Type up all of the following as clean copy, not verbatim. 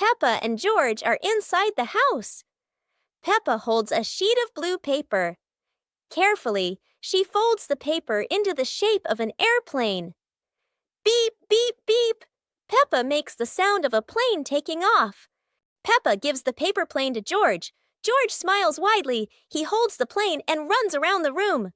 Peppa and George are inside the house. Peppa holds a sheet of blue paper. Carefully, she folds the paper into the shape of an airplane. Beep, beep, beep! Peppa makes the sound of a plane taking off. Peppa gives the paper plane to George. George smiles widely. He holds the plane and runs around the room.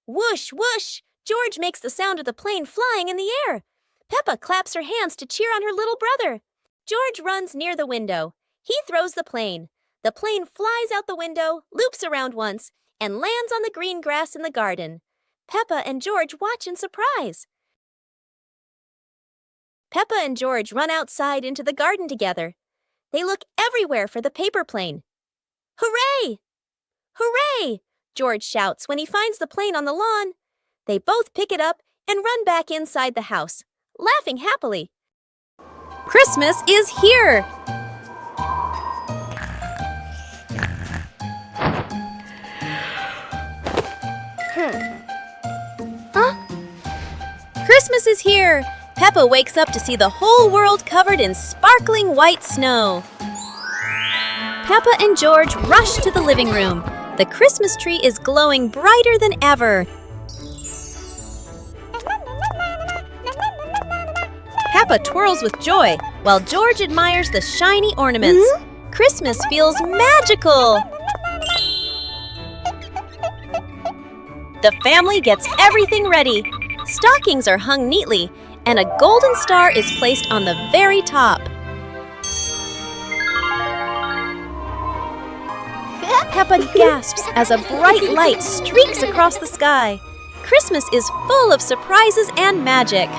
Whoosh, whoosh! George makes the sound of the plane flying in the air. Peppa claps her hands to cheer on her little brother. George runs near the window. He throws the plane. The plane flies out the window, loops around once, and lands on the green grass in the garden. Peppa and George watch in surprise. Peppa and George run outside into the garden together. They look everywhere for the paper plane. Hooray! Hooray! George shouts when he finds the plane on the lawn. They both pick it up and run back inside the house, laughing happily. Christmas is here! Christmas is here! Peppa wakes up to see the whole world covered in sparkling white snow. Peppa and George rush to the living room. The Christmas tree is glowing brighter than ever. Peppa twirls with joy, while George admires the shiny ornaments. Christmas feels magical! The family gets everything ready. Stockings are hung neatly, and a golden star is placed on the very top. Peppa gasps as a bright light streaks across the sky. Christmas is full of surprises and magic.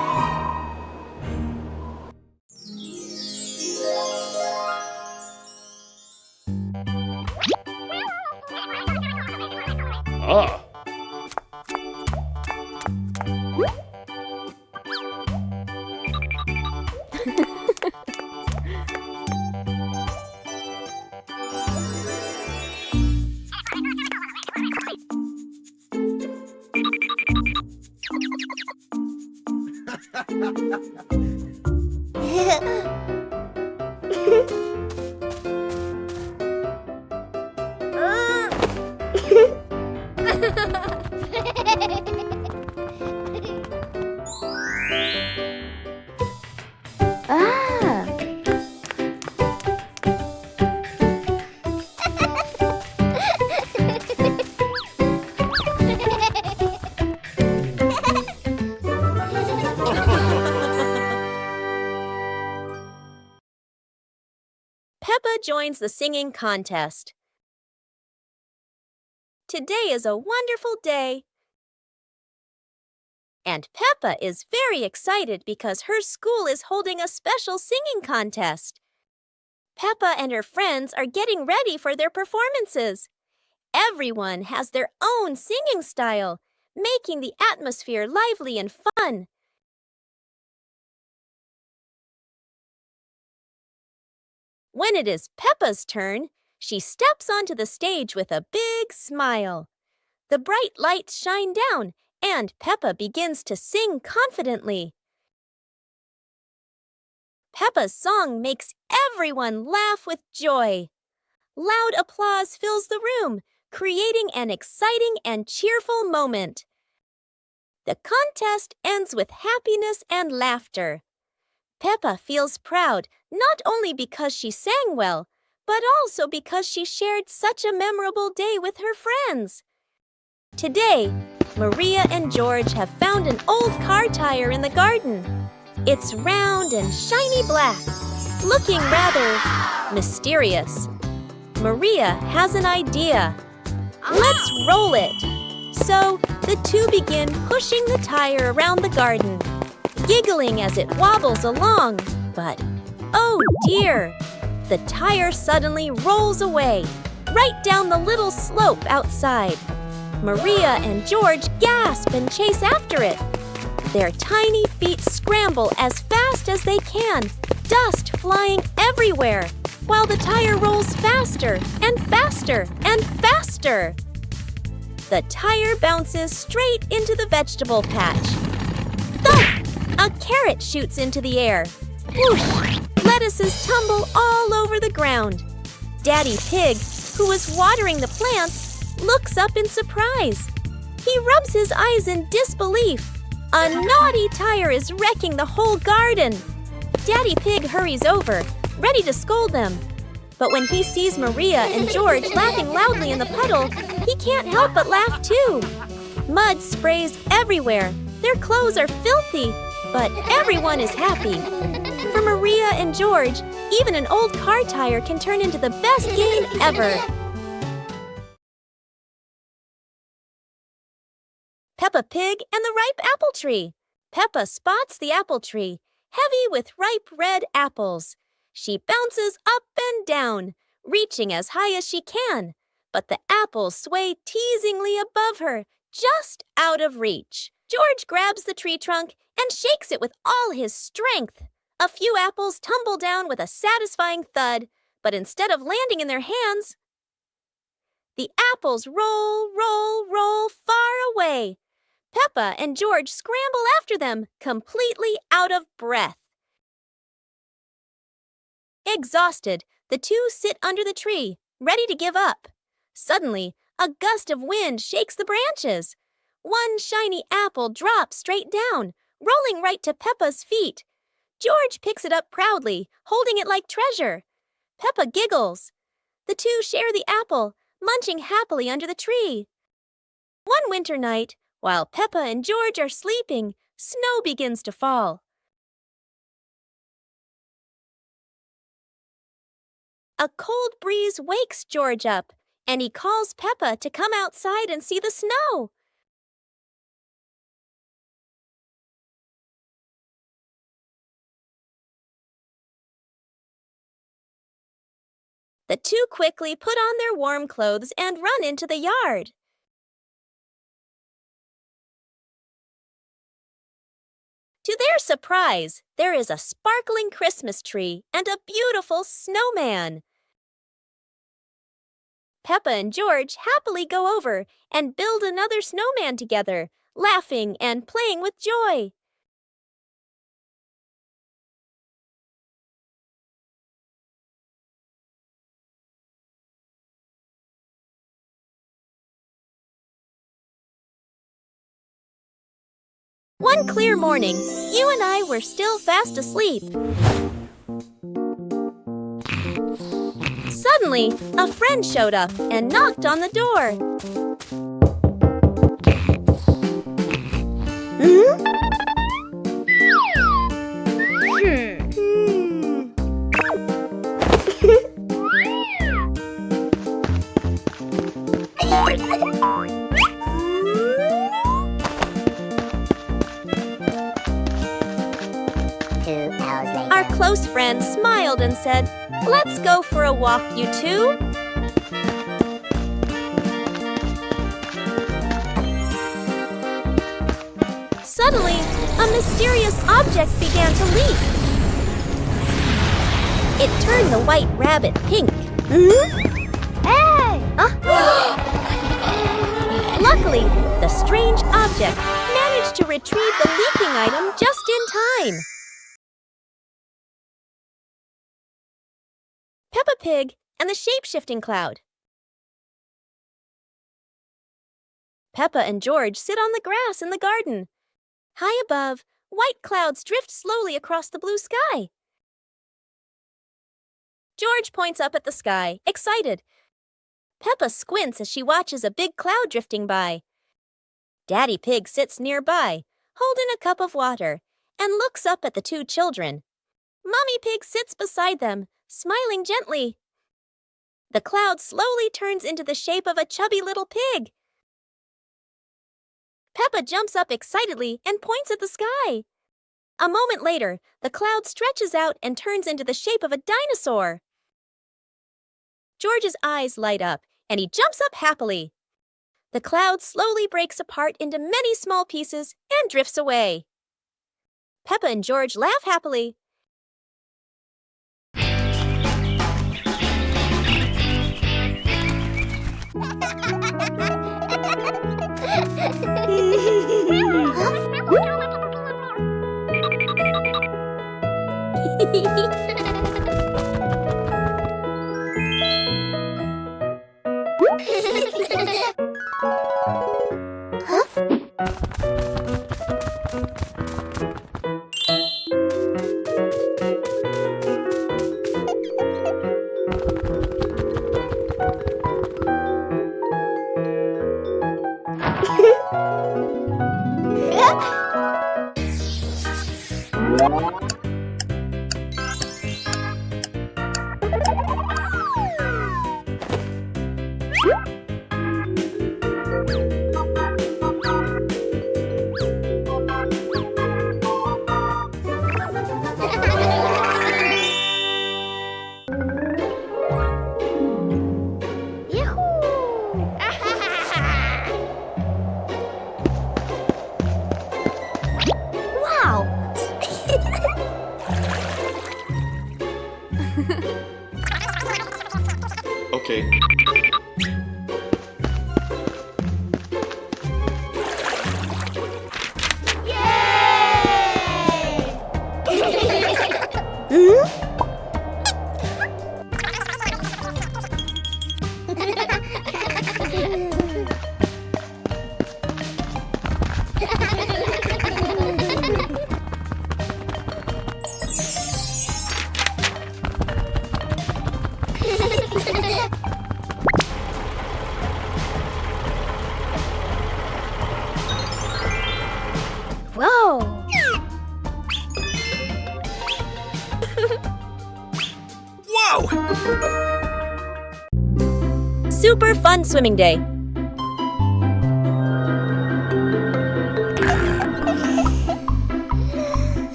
Peppa joins the singing contest. Today is a wonderful day. And Peppa is very excited because her school is holding a special singing contest. Peppa and her friends are getting ready for their performances. Everyone has their own singing style, making the atmosphere lively and fun. When it is Peppa's turn, she steps onto the stage with a big smile. The bright lights shine down, and Peppa begins to sing confidently. Peppa's song makes everyone laugh with joy. Loud applause fills the room, creating an exciting and cheerful moment. The contest ends with happiness and laughter. Peppa feels proud not only because she sang well, but also because she shared such a memorable day with her friends. Today, Maria and George have found an old car tire in the garden. It's round and shiny black, looking rather mysterious. Maria has an idea. Let's roll it. So the two begin pushing the tire around the garden, giggling as it wobbles along. But, oh dear, the tire suddenly rolls away, right down the little slope outside. Maria and George gasp and chase after it. Their tiny feet scramble as fast as they can, dust flying everywhere, while the tire rolls faster and faster and faster. The tire bounces straight into the vegetable patch. Thump! A carrot shoots into the air. Whoosh! lettuces tumble all over the ground. Daddy Pig, who was watering the plants, looks up in surprise. He rubs his eyes in disbelief. A naughty tire is wrecking the whole garden. Daddy Pig hurries over, ready to scold them. But when he sees Maria and George laughing loudly in the puddle, he can't help but laugh too. Mud sprays everywhere. Their clothes are filthy, but everyone is happy. For Maria and George, even an old car tire can turn into the best game ever. Peppa Pig and the Ripe Apple Tree. Peppa spots the apple tree, heavy with ripe red apples. She bounces up and down, reaching as high as she can, but the apples sway teasingly above her, just out of reach. George grabs the tree trunk and shakes it with all his strength. A few apples tumble down with a satisfying thud, but instead of landing in their hands, the apples roll, roll, roll far away. Peppa and George scramble after them, completely out of breath. Exhausted, the two sit under the tree, ready to give up. Suddenly, a gust of wind shakes the branches. One shiny apple drops straight down, rolling right to Peppa's feet. George picks it up proudly, holding it like treasure. Peppa giggles. The two share the apple, munching happily under the tree. One winter night, while Peppa and George are sleeping, snow begins to fall. A cold breeze wakes George up, and he calls Peppa to come outside and see the snow. The two quickly put on their warm clothes and run into the yard. To their surprise, there is a sparkling Christmas tree and a beautiful snowman. Peppa and George happily go over and build another snowman together, laughing and playing with joy. One clear morning, you and I were still fast asleep. Suddenly, a friend showed up and knocked on the door. Our close friend smiled and said, "Let's go for a walk, you two." Suddenly, a mysterious object began to leap. It turned the white rabbit pink. Hey! Luckily, the strange object managed to retrieve the leaking item just in time. Peppa Pig and the shape-shifting cloud. Peppa and George sit on the grass in the garden. High above, white clouds drift slowly across the blue sky. George points up at the sky, excited. Peppa squints as she watches a big cloud drifting by. Daddy Pig sits nearby, holding a cup of water, and looks up at the two children. Mommy Pig sits beside them, smiling gently. The cloud slowly turns into the shape of a chubby little pig. Peppa jumps up excitedly and points at the sky. A moment later, the cloud stretches out and turns into the shape of a dinosaur. George's eyes light up, and he jumps up happily. The cloud slowly breaks apart into many small pieces and drifts away. Peppa and George laugh happily. Okay. Whoa! Whoa! Super fun swimming day.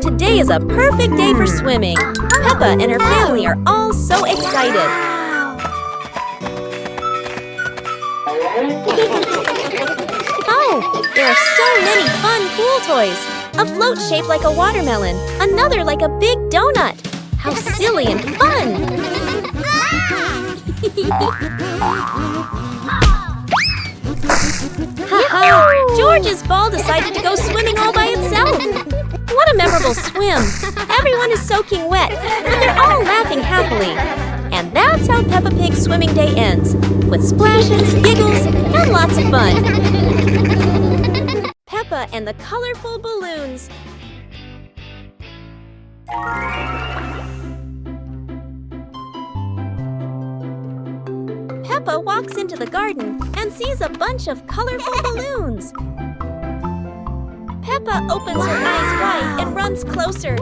Today is a perfect day for swimming. Peppa and her family are all so excited. Oh, there are so many fun pool toys. A float shaped like a watermelon, another like a big donut. How silly and fun! Ha-ha! George's ball decided to go swimming all by itself. What a memorable swim! Everyone is soaking wet, but they're all laughing happily. And that's how Peppa Pig's swimming day ends, with splashes, giggles, and lots of fun. Peppa and the colorful balloons. Peppa walks into the garden and sees a bunch of colorful balloons. Peppa opens her eyes wide and runs closer.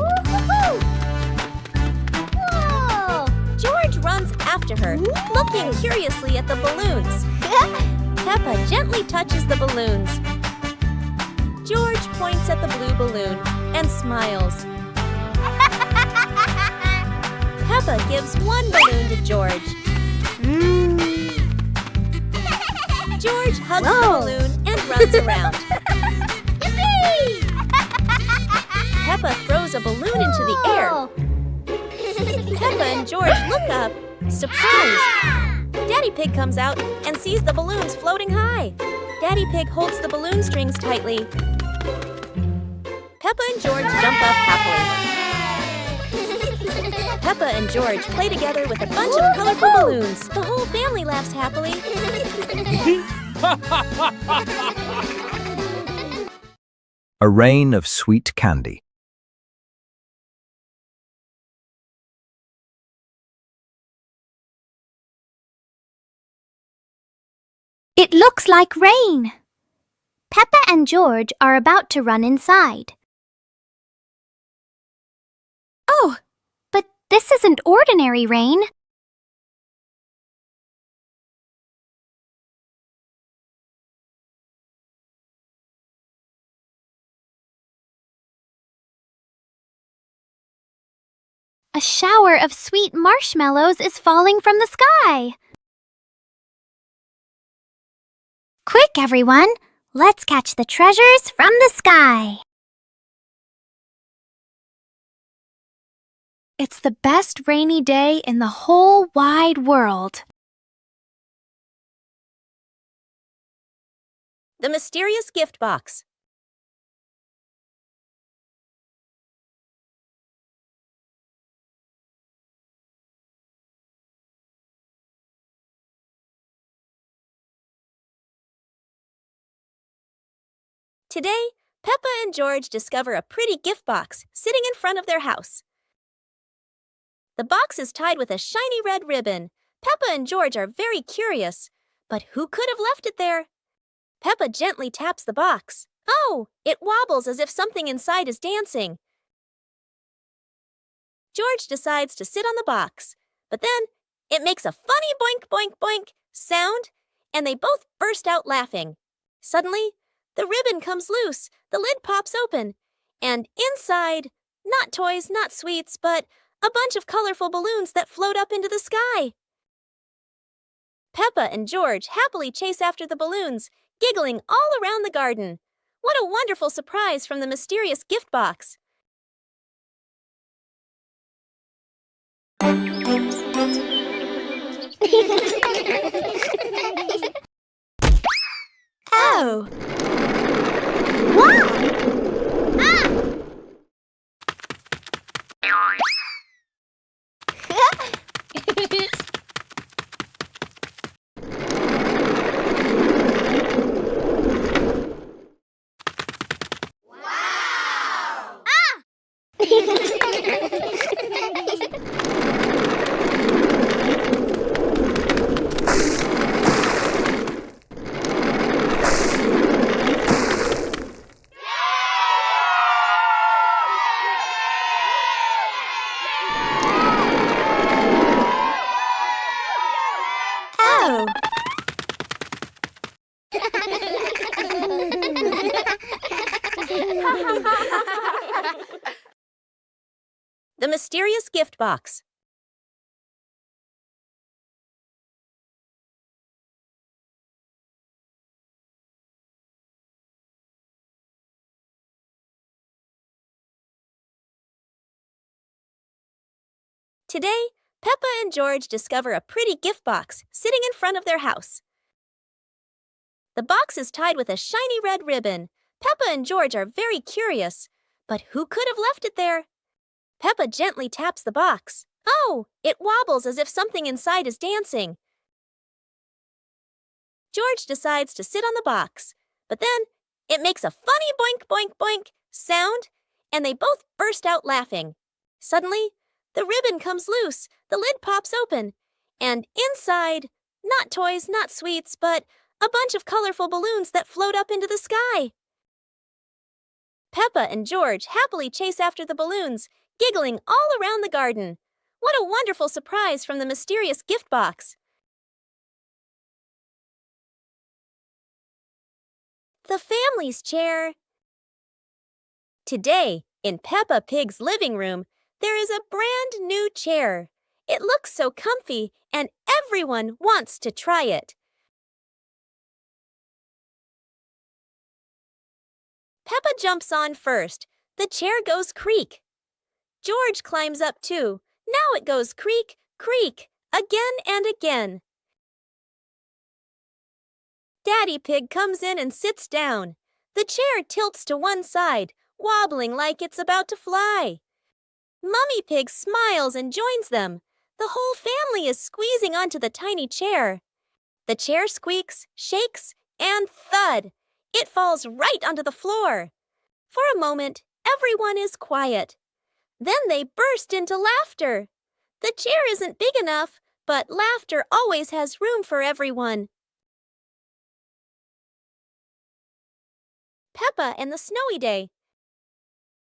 George runs after her, looking curiously at the balloons. Peppa gently touches the balloons. George points at the blue balloon and smiles. Peppa gives one balloon to George. George hugs the balloon and runs around. Peppa throws a balloon into the air. Peppa and George look up, surprised. Daddy Pig comes out and sees the balloons floating high. Daddy Pig holds the balloon strings tightly. Peppa and George jump up happily. Peppa and George play together with a bunch of colorful balloons. The whole family laughs happily. A rain of sweet candy. It looks like rain. Peppa and George are about to run inside. Oh, but this isn't ordinary rain. A shower of sweet marshmallows is falling from the sky. Quick, everyone! Let's catch the treasures from the sky. It's the best rainy day in the whole wide world. The mysterious gift box. Today, Peppa and George discover a pretty gift box sitting in front of their house. The box is tied with a shiny red ribbon. Peppa and George are very curious, but who could have left it there? Peppa gently taps the box. Oh, it wobbles as if something inside is dancing. George decides to sit on the box, but then it makes a funny boink, boink, boink sound, and they both burst out laughing. Suddenly, the ribbon comes loose, the lid pops open, and inside, not toys, not sweets, but a bunch of colorful balloons that float up into the sky. Peppa and George happily chase after the balloons, giggling all around the garden. What a wonderful surprise from the mysterious gift box! Oh! Wow! Oh! The mysterious gift box. Today, Peppa and George discover a pretty gift box sitting in front of their house. The box is tied with a shiny red ribbon. Peppa and George are very curious. But who could have left it there? Peppa gently taps the box. Oh, it wobbles as if something inside is dancing. George decides to sit on the box, but then it makes a funny boink, boink, boink sound, and they both burst out laughing. Suddenly, the ribbon comes loose, the lid pops open, and inside, not toys, not sweets, but a bunch of colorful balloons that float up into the sky. Peppa and George happily chase after the balloons, giggling all around the garden. What a wonderful surprise from the mysterious gift box! The family's chair. Today, in Peppa Pig's living room, there is a brand new chair. It looks so comfy, and everyone wants to try it. Peppa jumps on first. The chair goes creak. George climbs up too. Now it goes creak, creak, again and again. Daddy Pig comes in and sits down. The chair tilts to one side, wobbling like it's about to fly. Mummy Pig smiles and joins them. The whole family is squeezing onto the tiny chair. The chair squeaks, shakes, and thud! It falls right onto the floor. For a moment, everyone is quiet. Then they burst into laughter. The chair isn't big enough, but laughter always has room for everyone. Peppa and the Snowy Day.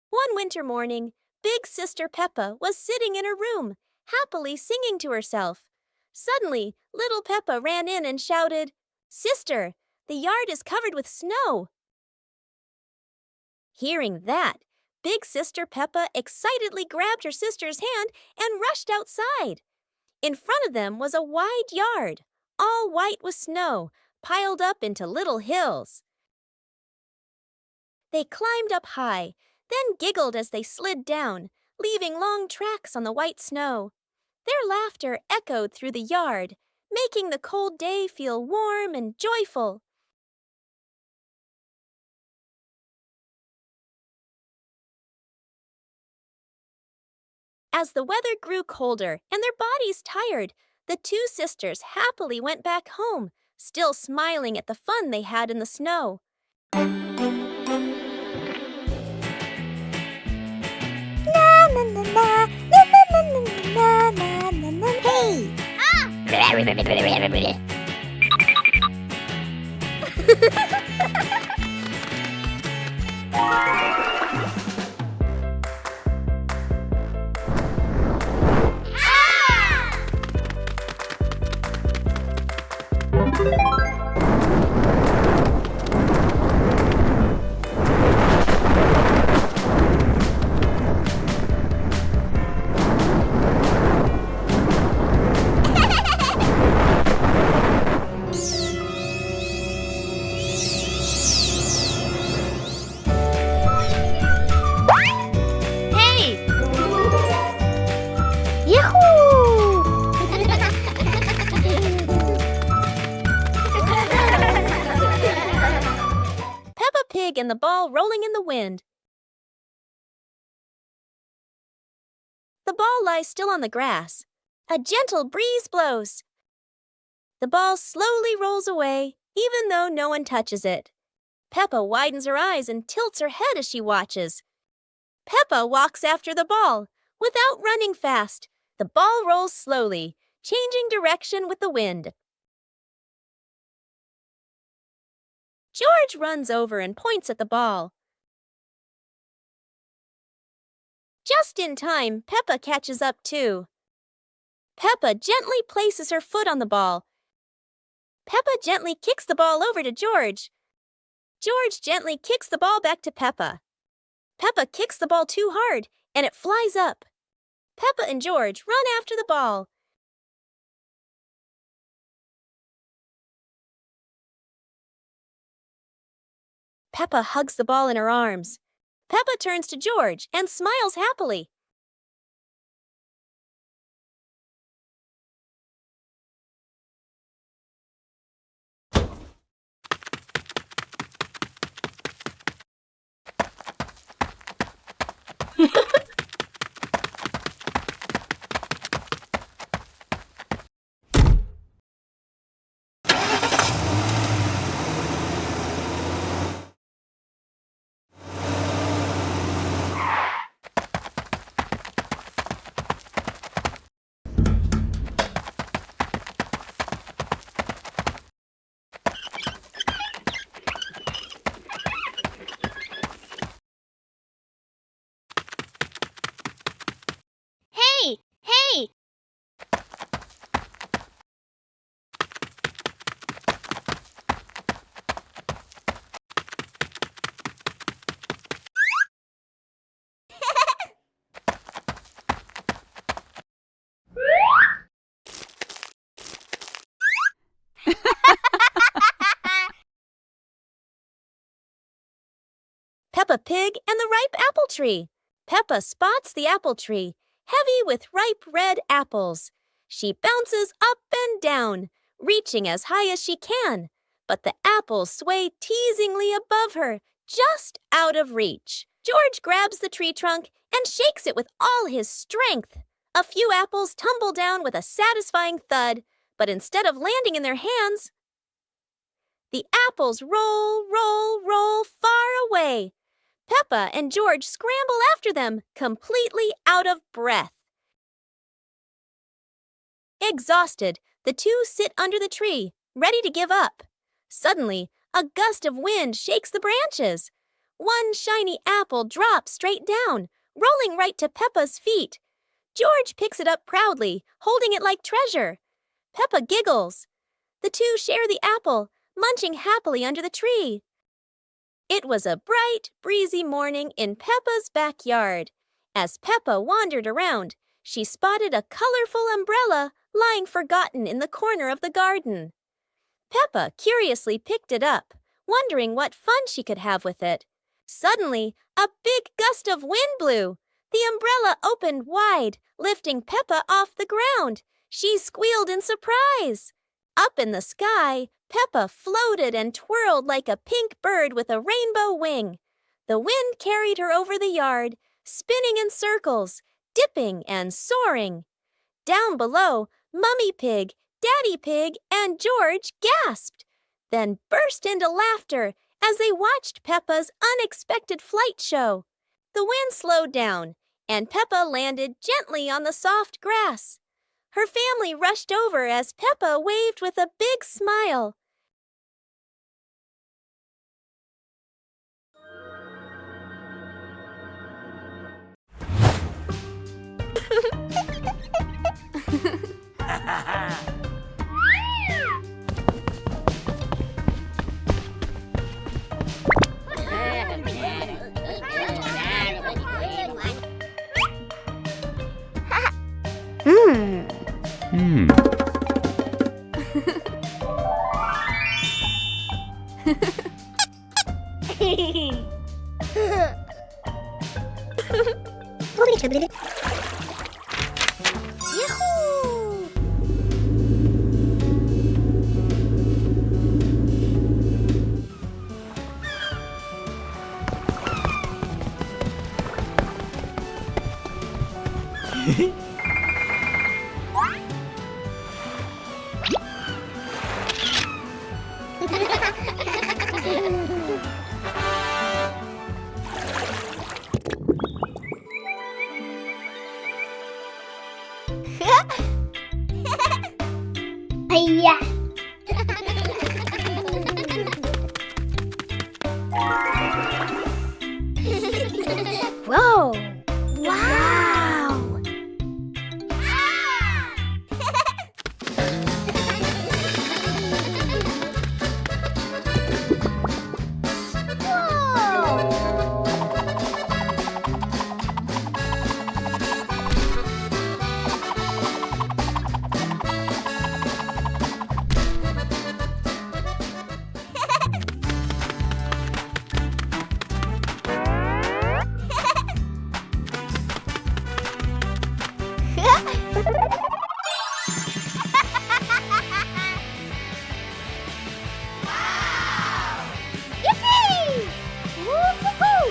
One winter morning, Big Sister Peppa was sitting in her room, happily singing to herself. Suddenly, little Peppa ran in and shouted, "Sister, the yard is covered with snow." Hearing that, Big Sister Peppa excitedly grabbed her sister's hand and rushed outside. In front of them was a wide yard, all white with snow, piled up into little hills. They climbed up high, then giggled as they slid down, leaving long tracks on the white snow. Their laughter echoed through the yard, making the cold day feel warm and joyful. As the weather grew colder and their bodies tired, the two sisters happily went back home, still smiling at the fun they had in the snow. Hey! Pig and the ball rolling in the wind. The ball lies still on the grass. A gentle breeze blows. The ball slowly rolls away, even though no one touches it. Peppa widens her eyes and tilts her head as she watches. Peppa walks after the ball. Without running fast, the ball rolls slowly, changing direction with the wind. George runs over and points at the ball. Just in time, Peppa catches up too. Peppa gently places her foot on the ball. Peppa gently kicks the ball over to George. George gently kicks the ball back to Peppa. Peppa kicks the ball too hard, and it flies up. Peppa and George run after the ball. Peppa hugs the ball in her arms. Peppa turns to George and smiles happily. Hey! Hey! Peppa Pig and the ripe apple tree. Peppa spots the apple tree, heavy with ripe red apples. She bounces up and down, reaching as high as she can, but the apples sway teasingly above her, just out of reach. George grabs the tree trunk and shakes it with all his strength. A few apples tumble down with a satisfying thud, but instead of landing in their hands, the apples roll, roll, roll far away. Peppa and George scramble after them, completely out of breath. Exhausted, the two sit under the tree, ready to give up. Suddenly, a gust of wind shakes the branches. One shiny apple drops straight down, rolling right to Peppa's feet. George picks it up proudly, holding it like treasure. Peppa giggles. The two share the apple, munching happily under the tree. It was a bright, breezy morning in Peppa's backyard. As Peppa wandered around, she spotted a colorful umbrella lying forgotten in the corner of the garden. Peppa curiously picked it up, wondering what fun she could have with it. Suddenly, a big gust of wind blew. The umbrella opened wide, lifting Peppa off the ground. She squealed in surprise. Up in the sky, Peppa floated and twirled like a pink bird with a rainbow wing. The wind carried her over the yard, spinning in circles, dipping and soaring. Down below, Mummy Pig, Daddy Pig, and George gasped, then burst into laughter as they watched Peppa's unexpected flight show. The wind slowed down, and Peppa landed gently on the soft grass. Her family rushed over as Peppa waved with a big smile. Yahoo! Hiya. Whoa! Wow! Yippee! Woo-hoo-hoo!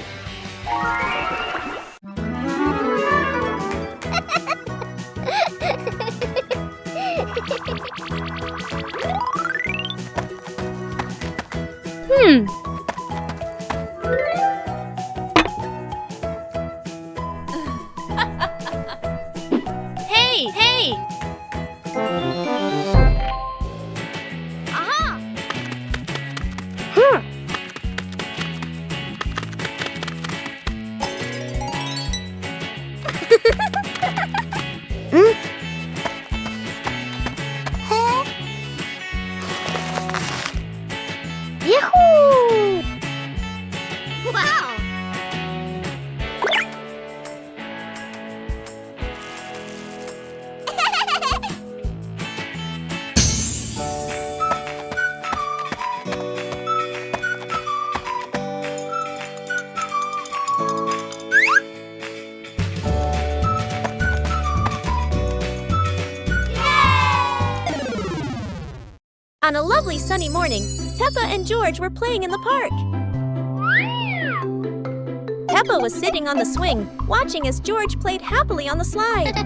Hey, hey! Aha! Yahoo! Wow! On a lovely sunny morning, Peppa and George were playing in the park. Peppa was sitting on the swing, watching as George played happily on the slide.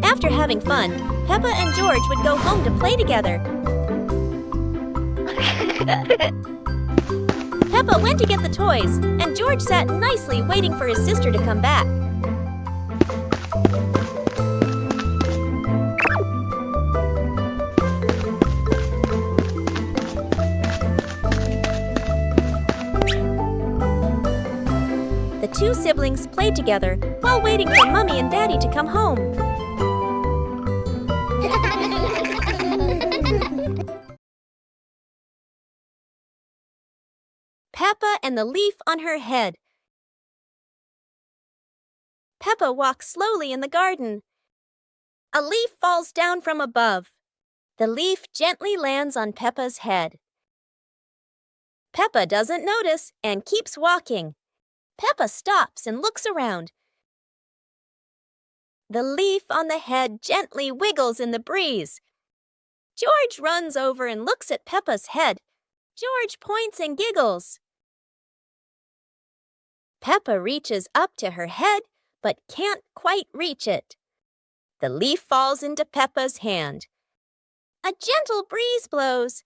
After having fun, Peppa and George would go home to play together. Peppa went to get the toys, and George sat nicely waiting for his sister to come back. The two siblings played together while waiting for Mummy and Daddy to come home. Peppa and the leaf on her head. Peppa walks slowly in the garden. A leaf falls down from above. The leaf gently lands on Peppa's head. Peppa doesn't notice and keeps walking. Peppa stops and looks around. The leaf on the head gently wiggles in the breeze. George runs over and looks at Peppa's head. George points and giggles. Peppa reaches up to her head, but can't quite reach it. The leaf falls into Peppa's hand. A gentle breeze blows.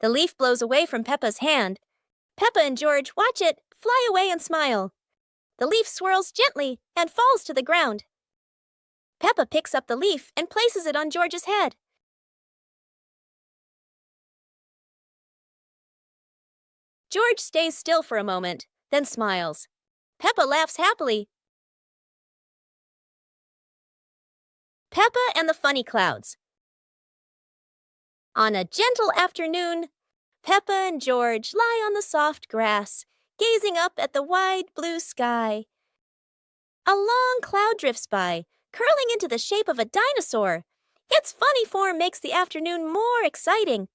The leaf blows away from Peppa's hand. Peppa and George watch it fly away and smile. The leaf swirls gently and falls to the ground. Peppa picks up the leaf and places it on George's head. George stays still for a moment, then smiles. Peppa laughs happily. Peppa and the Funny Clouds. On a gentle afternoon, Peppa and George lie on the soft grass, gazing up at the wide blue sky. A long cloud drifts by, curling into the shape of a dinosaur. Its funny form makes the afternoon more exciting.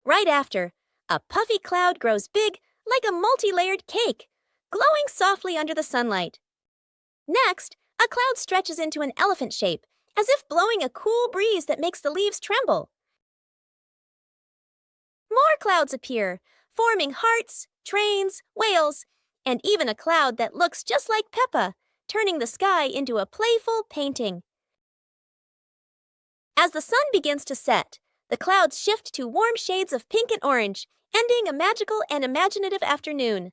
Right after, a puffy cloud grows big like a multi-layered cake, glowing softly under the sunlight. Next, a cloud stretches into an elephant shape, as if blowing a cool breeze that makes the leaves tremble. More clouds appear, forming hearts, trains, whales, and even a cloud that looks just like Peppa, turning the sky into a playful painting. As the sun begins to set, the clouds shift to warm shades of pink and orange, ending a magical and imaginative afternoon.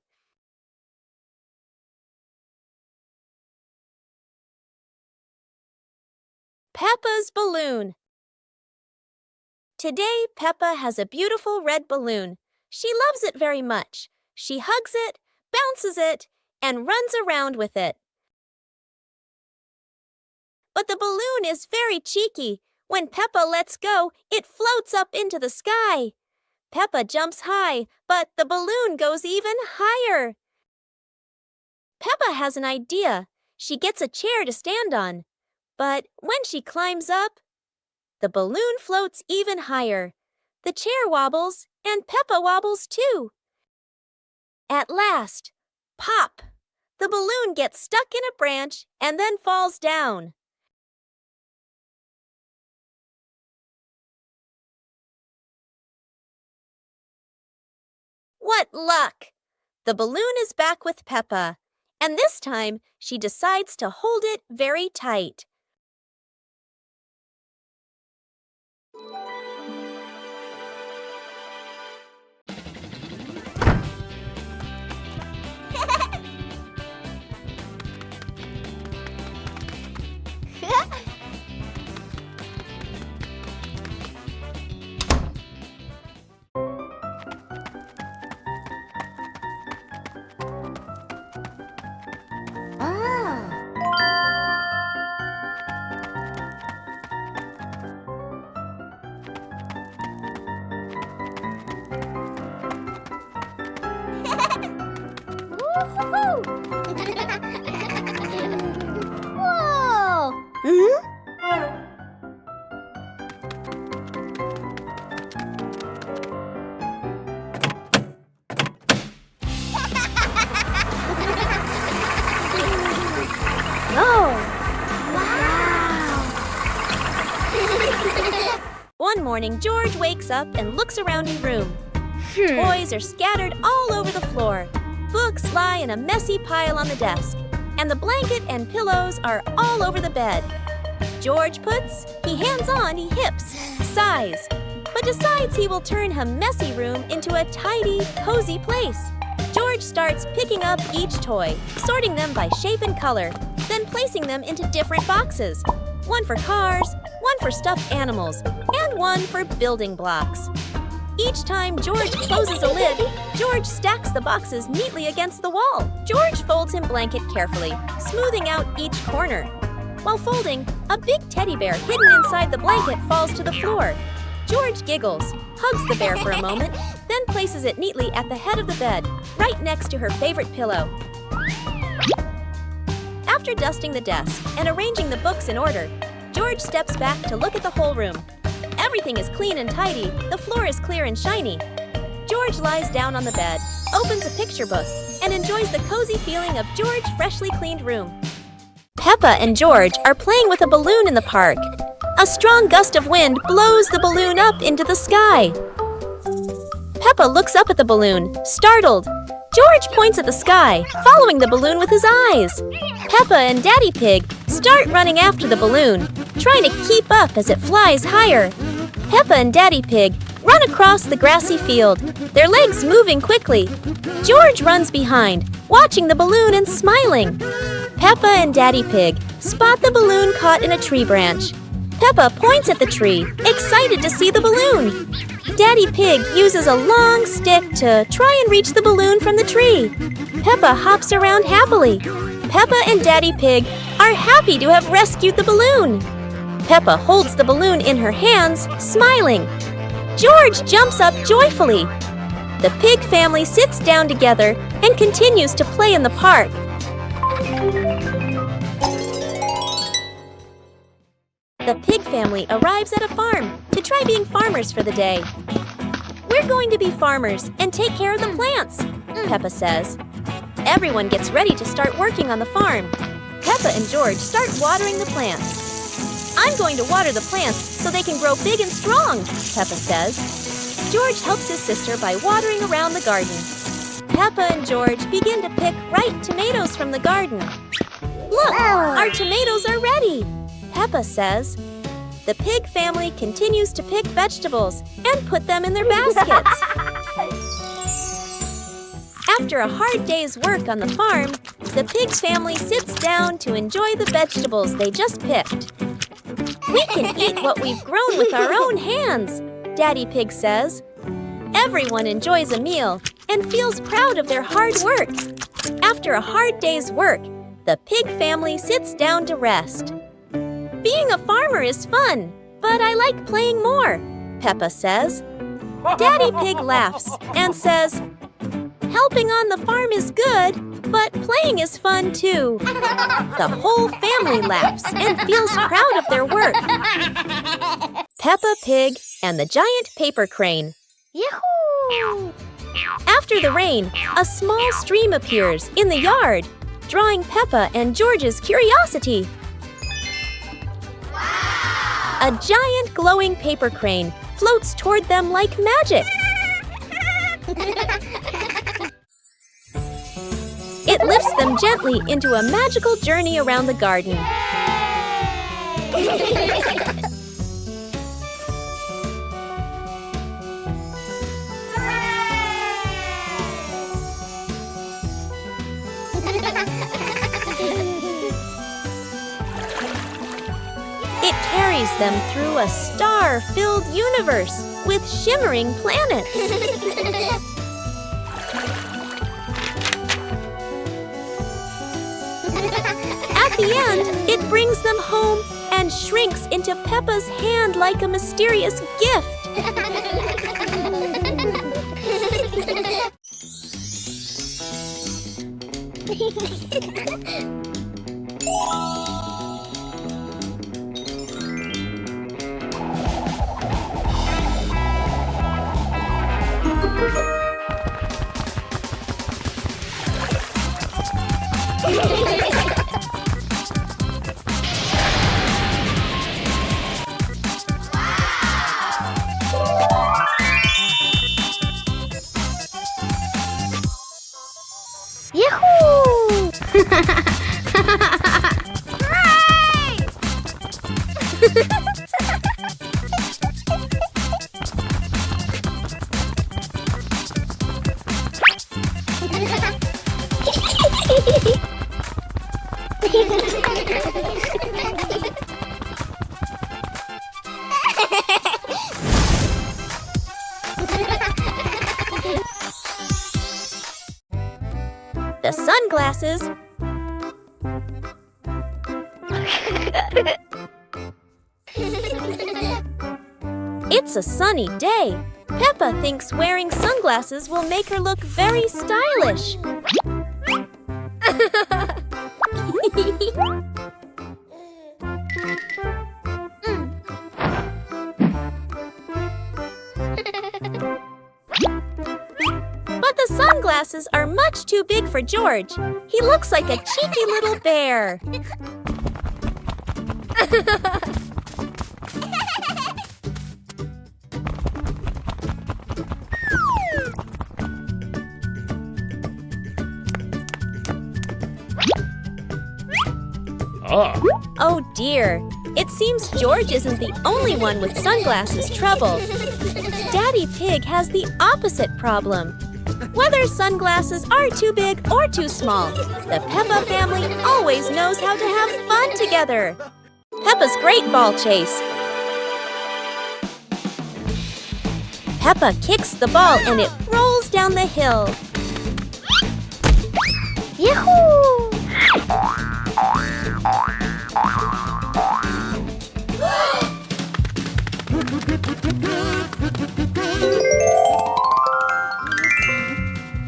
Peppa's balloon. Today, Peppa has a beautiful red balloon. She loves it very much. She hugs it, bounces it, and runs around with it. But the balloon is very cheeky. When Peppa lets go, it floats up into the sky. Peppa jumps high, but the balloon goes even higher. Peppa has an idea. She gets a chair to stand on. But when she climbs up, the balloon floats even higher. The chair wobbles, and Peppa wobbles too. At last, pop! The balloon gets stuck in a branch and then falls down. What luck! The balloon is back with Peppa, and this time she decides to hold it very tight. One morning, George wakes up and looks around his room. Toys are scattered all over the floor. Books lie in a messy pile on the desk. And the blanket and pillows are all over the bed. George puts, he hands on, he hips, sighs, but decides he will turn a messy room into a tidy, cozy place. George starts picking up each toy, sorting them by shape and color, then placing them into different boxes. One for cars, one for stuffed animals, and one for building blocks. Each time George closes a lid, George stacks the boxes neatly against the wall. George folds his blanket carefully, smoothing out each corner. While folding, a big teddy bear hidden inside the blanket falls to the floor. George giggles, hugs the bear for a moment, then places it neatly at the head of the bed, right next to her favorite pillow. After dusting the desk and arranging the books in order, George steps back to look at the whole room. Everything is clean and tidy, the floor is clear and shiny. George lies down on the bed, opens a picture book, and enjoys the cozy feeling of George's freshly cleaned room. Peppa and George are playing with a balloon in the park. A strong gust of wind blows the balloon up into the sky. Peppa looks up at the balloon, startled. George points at the sky, following the balloon with his eyes. Peppa and Daddy Pig start running after the balloon, trying to keep up as it flies higher. Peppa and Daddy Pig run across the grassy field, their legs moving quickly. George runs behind, watching the balloon and smiling. Peppa and Daddy Pig spot the balloon caught in a tree branch. Peppa points at the tree, excited to see the balloon. Daddy Pig uses a long stick to try and reach the balloon from the tree. Peppa hops around happily. Peppa and Daddy Pig are happy to have rescued the balloon. Peppa holds the balloon in her hands, smiling. George jumps up joyfully. The pig family sits down together and continues to play in the park. The pig family arrives at a farm to try being farmers for the day. "We're going to be farmers and take care of the plants," Peppa says. Everyone gets ready to start working on the farm. Peppa and George start watering the plants. I'm going to water the plants so they can grow big and strong, Peppa says. George helps his sister by watering around the garden. Peppa and George begin to pick ripe tomatoes from the garden. Look, our tomatoes are ready, Peppa says. The pig family continues to pick vegetables and put them in their baskets. After a hard day's work on the farm, the pig family sits down to enjoy the vegetables they just picked. We can eat what we've grown with our own hands, Daddy Pig says. Everyone enjoys a meal and feels proud of their hard work. After a hard day's work, the pig family sits down to rest. Being a farmer is fun, but I like playing more, Peppa says. Daddy Pig laughs and says, helping on the farm is good, but playing is fun too. The whole family laughs and feels proud of their work. Peppa Pig and the giant paper crane. Yahoo! After the rain, a small stream appears in the yard, drawing Peppa and George's curiosity. Wow! A giant glowing paper crane floats toward them like magic. It lifts them gently into a magical journey around the garden. It carries them through a star-filled universe with shimmering planets. At the end, it brings them home and shrinks into Peppa's hand like a mysterious gift. Yahoo! The sunglasses. It's a sunny day. Peppa thinks wearing sunglasses will make her look very stylish. But the sunglasses are much too big for George. He looks like a cheeky little bear. Oh dear, it seems George isn't the only one with sunglasses trouble. Daddy Pig has the opposite problem. Whether sunglasses are too big or too small, the Peppa family always knows how to have fun together. Peppa's Great Ball Chase. Peppa kicks the ball and it rolls down the hill. Yahoo!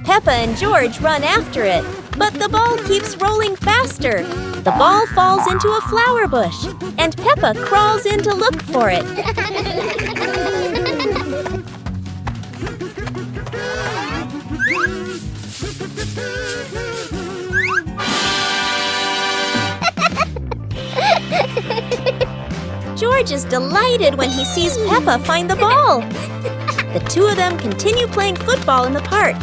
Peppa and George run after it, but the ball keeps rolling faster. The ball falls into a flower bush, and Peppa crawls in to look for it. George is delighted when he sees Peppa find the ball. The two of them continue playing football in the park.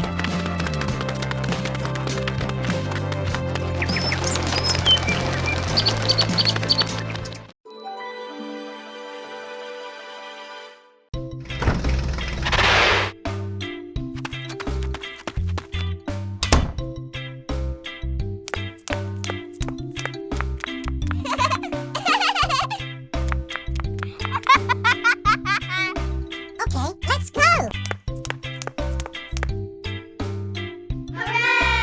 Okay, let's go! Hooray!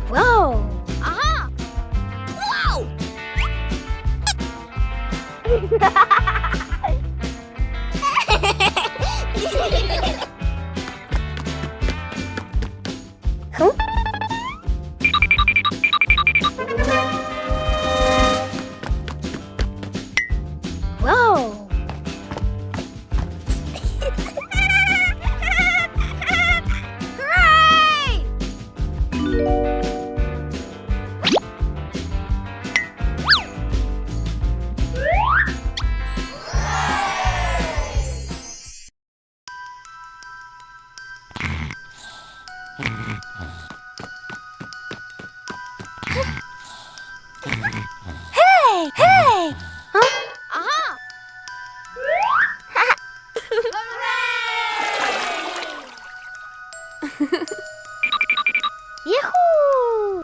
Whoa! Aha! Whoa! Huh? Whoa! Hooray! Hey! Hey! Huh? Aha! Hooray! Yahoo!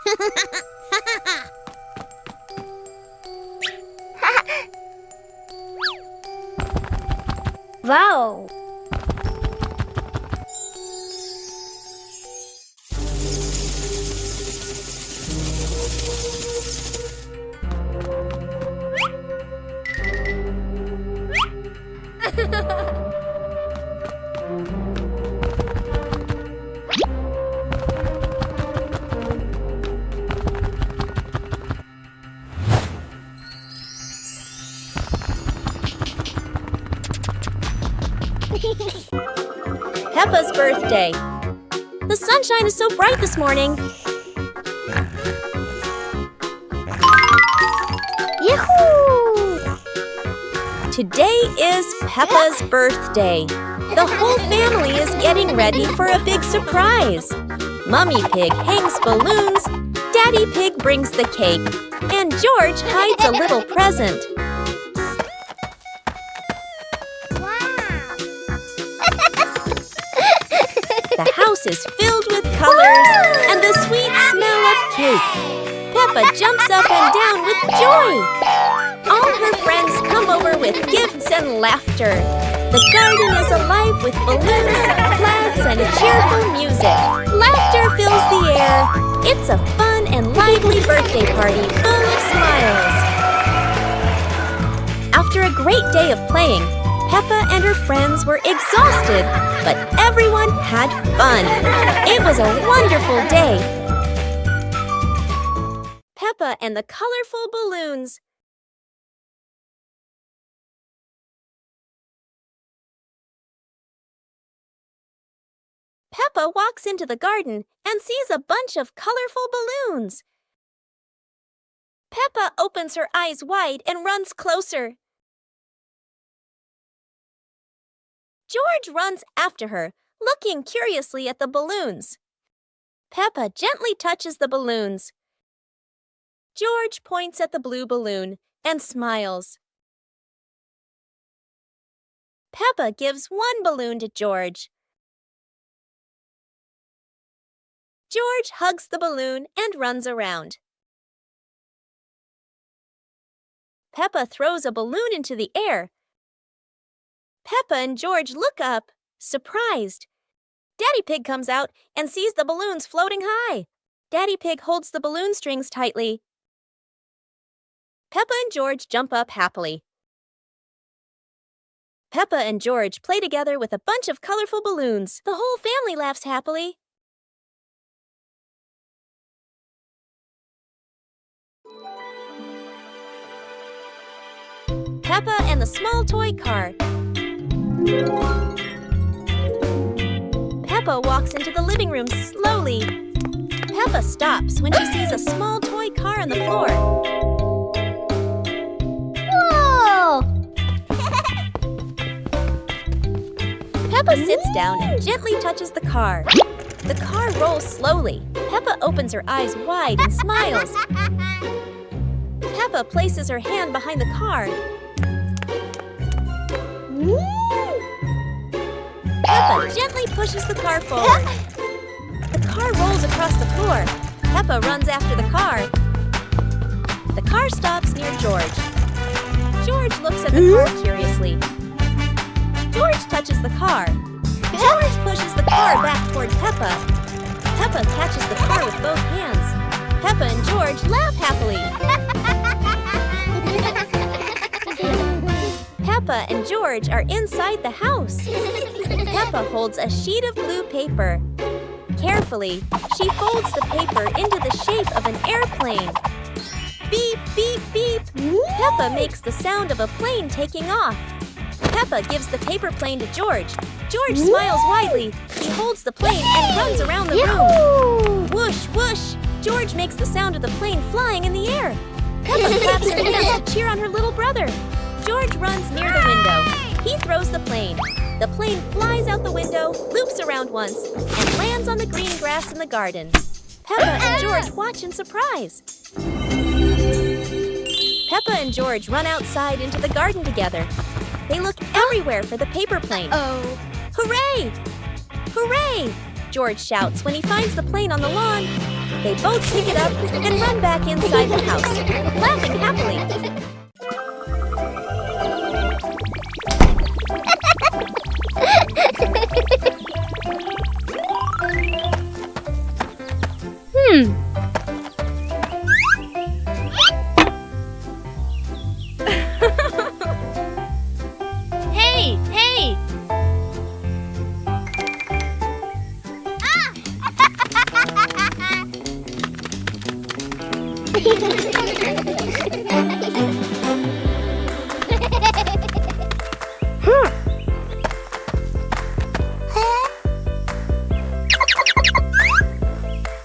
Wow! Peppa's birthday. The sunshine is so bright this morning. Yahoo! Today is Peppa's birthday. The whole family is getting ready for a big surprise. Mummy Pig hangs balloons, Daddy Pig brings the cake, and George hides a little present. The house is filled with colors and the sweet smell of cake. Peppa jumps up and down with joy. All her friends come over with gifts and laughter. The garden is alive with balloons, flags, and cheerful music. Laughter fills the air. It's a fun and lively birthday party full of smiles. After a great day of playing, Peppa and her friends were exhausted, but everyone had fun. It was a wonderful day. Peppa and the colorful balloons. Peppa walks into the garden and sees a bunch of colorful balloons. Peppa opens her eyes wide and runs closer. George runs after her, looking curiously at the balloons. Peppa gently touches the balloons. George points at the blue balloon and smiles. Peppa gives one balloon to George. George hugs the balloon and runs around. Peppa throws a balloon into the air. Peppa and George look up, surprised. Daddy Pig comes out and sees the balloons floating high. Daddy Pig holds the balloon strings tightly. Peppa and George jump up happily. Peppa and George play together with a bunch of colorful balloons. The whole family laughs happily. Peppa and the small toy car. Peppa walks into the living room slowly. Peppa stops when she sees a small toy car on the floor. Whoa! Peppa sits down and gently touches the car. The car rolls slowly. Peppa opens her eyes wide and smiles. Peppa places her hand behind the car. Peppa gently pushes the car forward. The car rolls across the floor. Peppa runs after the car. The car stops near George. George looks at the car curiously. George touches the car. George pushes the car back toward Peppa. Peppa catches the car with both hands. Peppa and George laugh happily. Peppa and George are inside the house. Peppa holds a sheet of blue paper. Carefully, she folds the paper into the shape of an airplane. Beep, beep, beep. Peppa makes the sound of a plane taking off. Peppa gives the paper plane to George. George smiles widely. He holds the plane and runs around the room. Whoosh, whoosh. George makes the sound of the plane flying in the air. Peppa claps her hands to cheer on her little brother. George runs near the window. He throws the plane. The plane flies out the window, loops around once, and lands on the green grass in the garden. Peppa and George watch in surprise. Peppa and George run outside into the garden together. They look everywhere for the paper plane. Hooray! Hooray! George shouts when he finds the plane on the lawn. They both pick it up and run back inside the house, laughing happily. Hey, hey!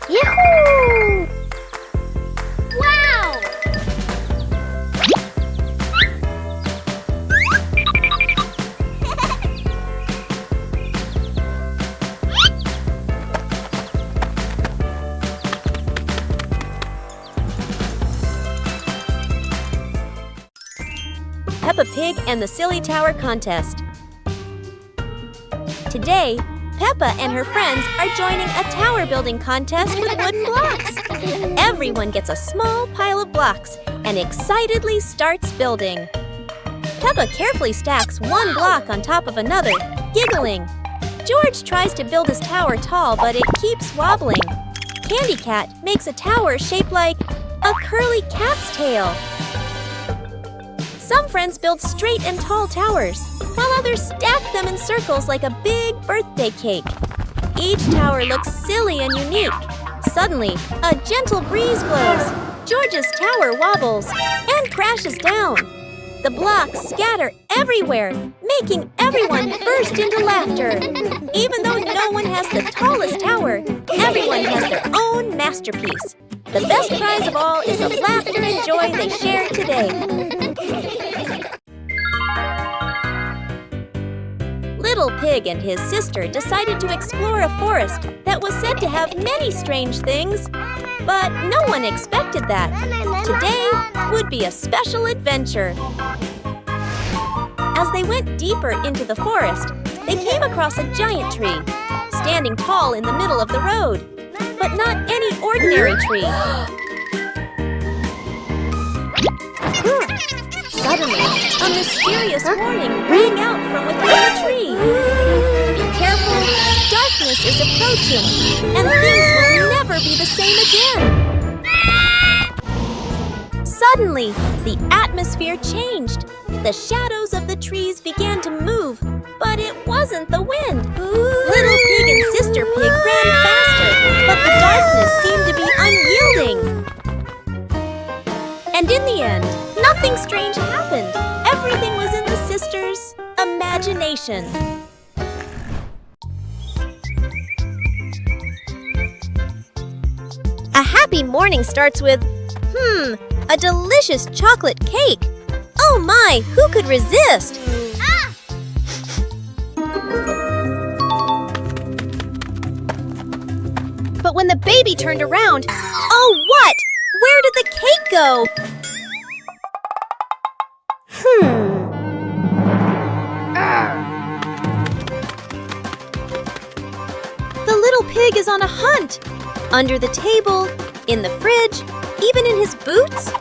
Yahoo! Wow! Peppa Pig and the Silly Tower Contest. Today, Peppa and her friends are joining a tower building contest with wooden blocks. Everyone gets a small pile of blocks and excitedly starts building. Peppa carefully stacks one block on top of another, giggling. George tries to build his tower tall, but it keeps wobbling. Candy Cat makes a tower shaped like a curly cat's tail. Some friends build straight and tall towers, while others stack them in circles like a big birthday cake. Each tower looks silly and unique. Suddenly, a gentle breeze blows. George's tower wobbles and crashes down. The blocks scatter everywhere, making everyone burst into laughter. Even though no one has the tallest tower, everyone has their own masterpiece. The best prize of all is the laughter and joy they shared today. Little Pig and his sister decided to explore a forest that was said to have many strange things. But no one expected that. Today would be a special adventure. As they went deeper into the forest, they came across a giant tree, standing tall in the middle of the road. But not any ordinary tree. Suddenly, a mysterious warning rang out from within the tree. Be careful, darkness is approaching, and things will never be the same again. Suddenly, the atmosphere changed. The shadows of the trees began to move, but it wasn't the wind. Little Pig and Sister Pig ran faster, but the darkness seemed to be unyielding. And in the end, nothing strange happened. Everything was in the sisters' imagination. A happy morning starts with, a delicious chocolate cake. Oh my, who could resist? But when the baby turned around, oh what? Where did the cake go? The little pig is on a hunt. Under the table, in the fridge, even in his boots.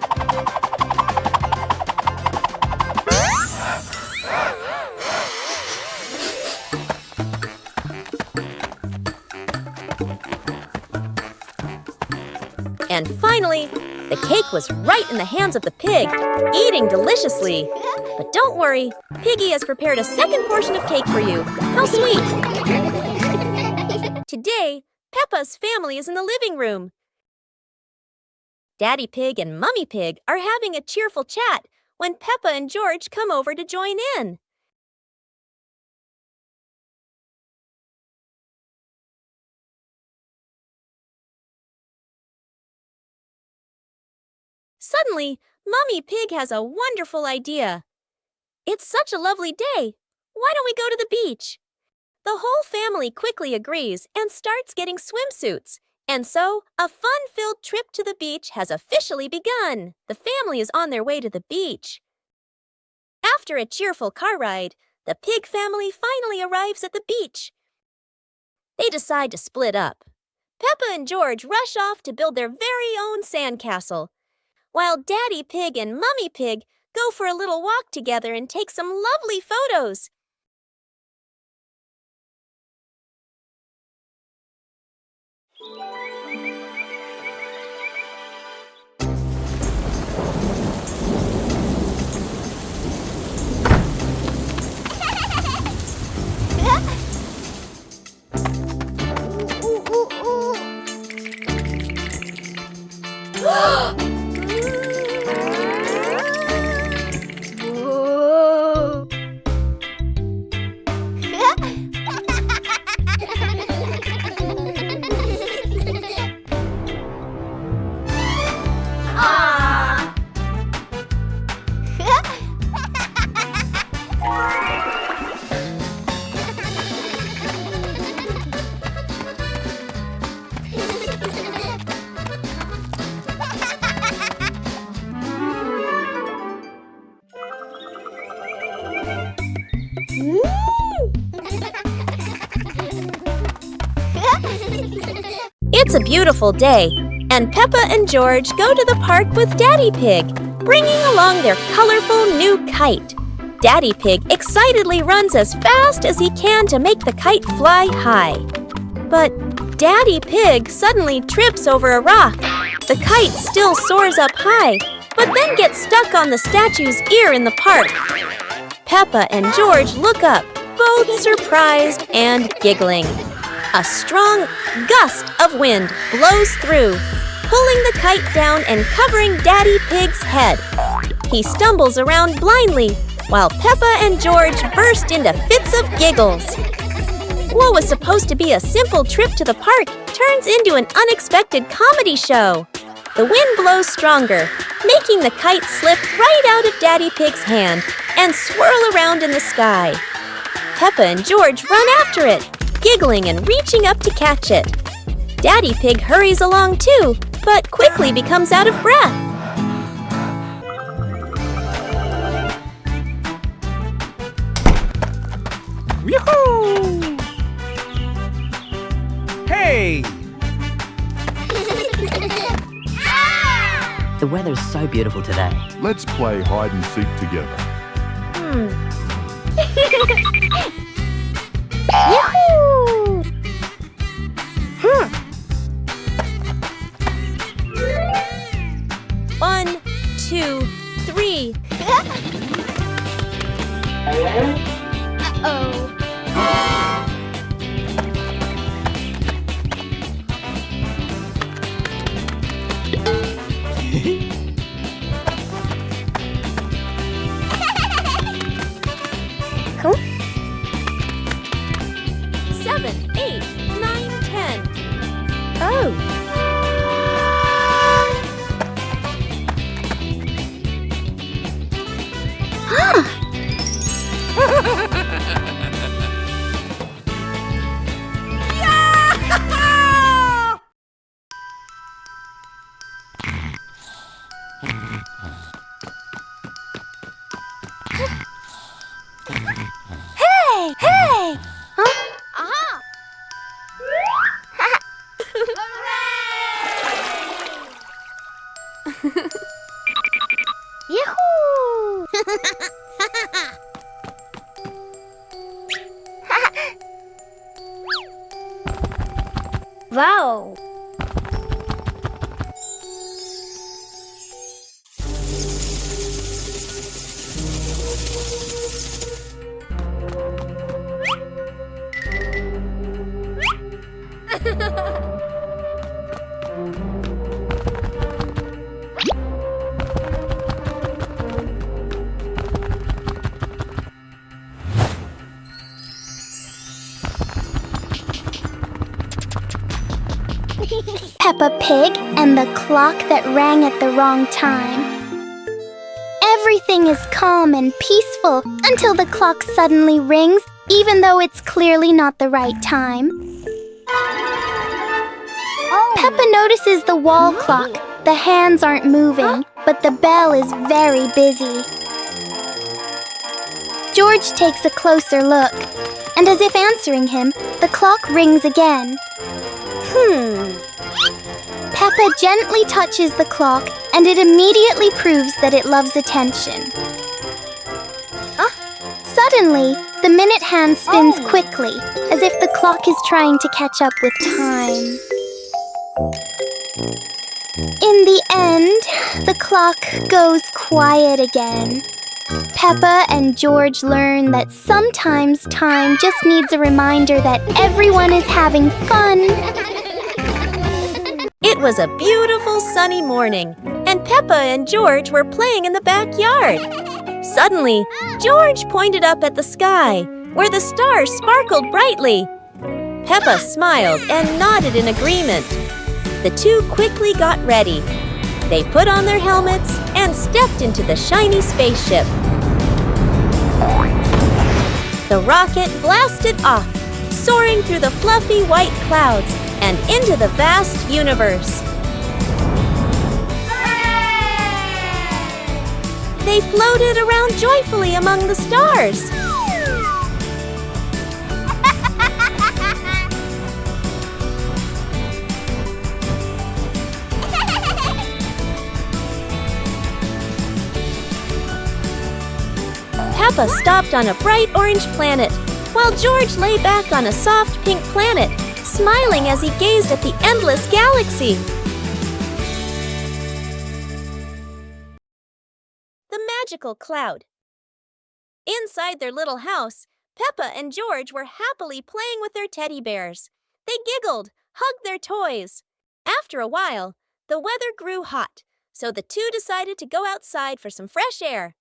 And finally, the cake was right in the hands of the pig, eating deliciously. But don't worry, Piggy has prepared a second portion of cake for you. How sweet! Today, Peppa's family is in the living room. Daddy Pig and Mummy Pig are having a cheerful chat when Peppa and George come over to join in. Suddenly, Mummy Pig has a wonderful idea. It's such a lovely day. Why don't we go to the beach? The whole family quickly agrees and starts getting swimsuits. And so, a fun-filled trip to the beach has officially begun. The family is on their way to the beach. After a cheerful car ride, the pig family finally arrives at the beach. They decide to split up. Peppa and George rush off to build their very own sandcastle, while Daddy Pig and Mummy Pig go for a little walk together and take some lovely photos. It's a beautiful day, and Peppa and George go to the park with Daddy Pig, bringing along their colorful new kite. Daddy Pig excitedly runs as fast as he can to make the kite fly high. But Daddy Pig suddenly trips over a rock. The kite still soars up high, but then gets stuck on the statue's ear in the park. Peppa and George look up, both surprised and giggling. A strong gust of wind blows through, pulling the kite down and covering Daddy Pig's head. He stumbles around blindly, while Peppa and George burst into fits of giggles. What was supposed to be a simple trip to the park turns into an unexpected comedy show. The wind blows stronger, making the kite slip right out of Daddy Pig's hand and swirl around in the sky. Peppa and George run after it, giggling and reaching up to catch it. Daddy Pig hurries along too, but quickly becomes out of breath. Hey! The weather's so beautiful today. Let's play hide and seek together. Yahoo! 1, 2, 3. Uh-oh. Huh? 7, 8, 9, 10. Oh. Hey! Hey! Huh? Aha! Yahoo! Wow! Peppa Pig and the clock that rang at the wrong time. Everything is calm and peaceful until the clock suddenly rings, even though it's clearly not the right time. Peppa notices the wall clock. The hands aren't moving, but the bell is very busy. George takes a closer look, and as if answering him, the clock rings again. Peppa gently touches the clock, and it immediately proves that it loves attention. Suddenly, the minute hand spins quickly, as if the clock is trying to catch up with time. In the end, the clock goes quiet again. Peppa and George learn that sometimes time just needs a reminder that everyone is having fun. It was a beautiful sunny morning, and Peppa and George were playing in the backyard. Suddenly, George pointed up at the sky, where the stars sparkled brightly. Peppa smiled and nodded in agreement. The two quickly got ready. They put on their helmets and stepped into the shiny spaceship. The rocket blasted off, soaring through the fluffy white clouds and into the vast universe. They floated around joyfully among the stars. Peppa stopped on a bright orange planet, while George lay back on a soft pink planet, smiling as he gazed at the endless galaxy. The magical cloud. Inside their little house, Peppa and George were happily playing with their teddy bears. They giggled, hugged their toys. After a while, the weather grew hot, so the two decided to go outside for some fresh air.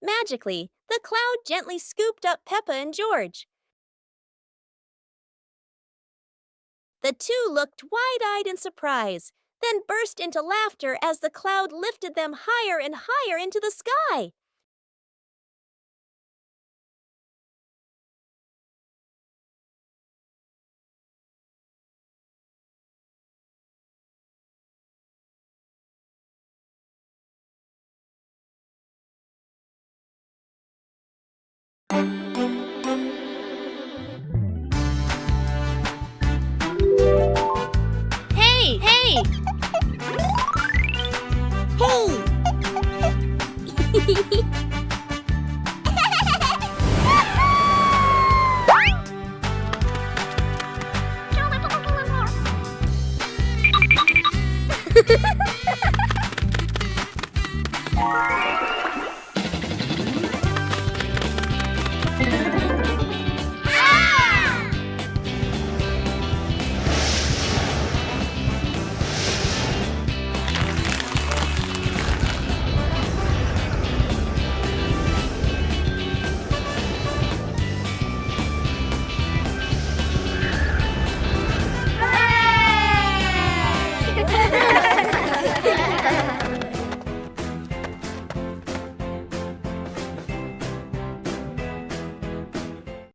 Magically, the cloud gently scooped up Peppa and George. The two looked wide-eyed in surprise, then burst into laughter as the cloud lifted them higher and higher into the sky. Hey, hey! Hey!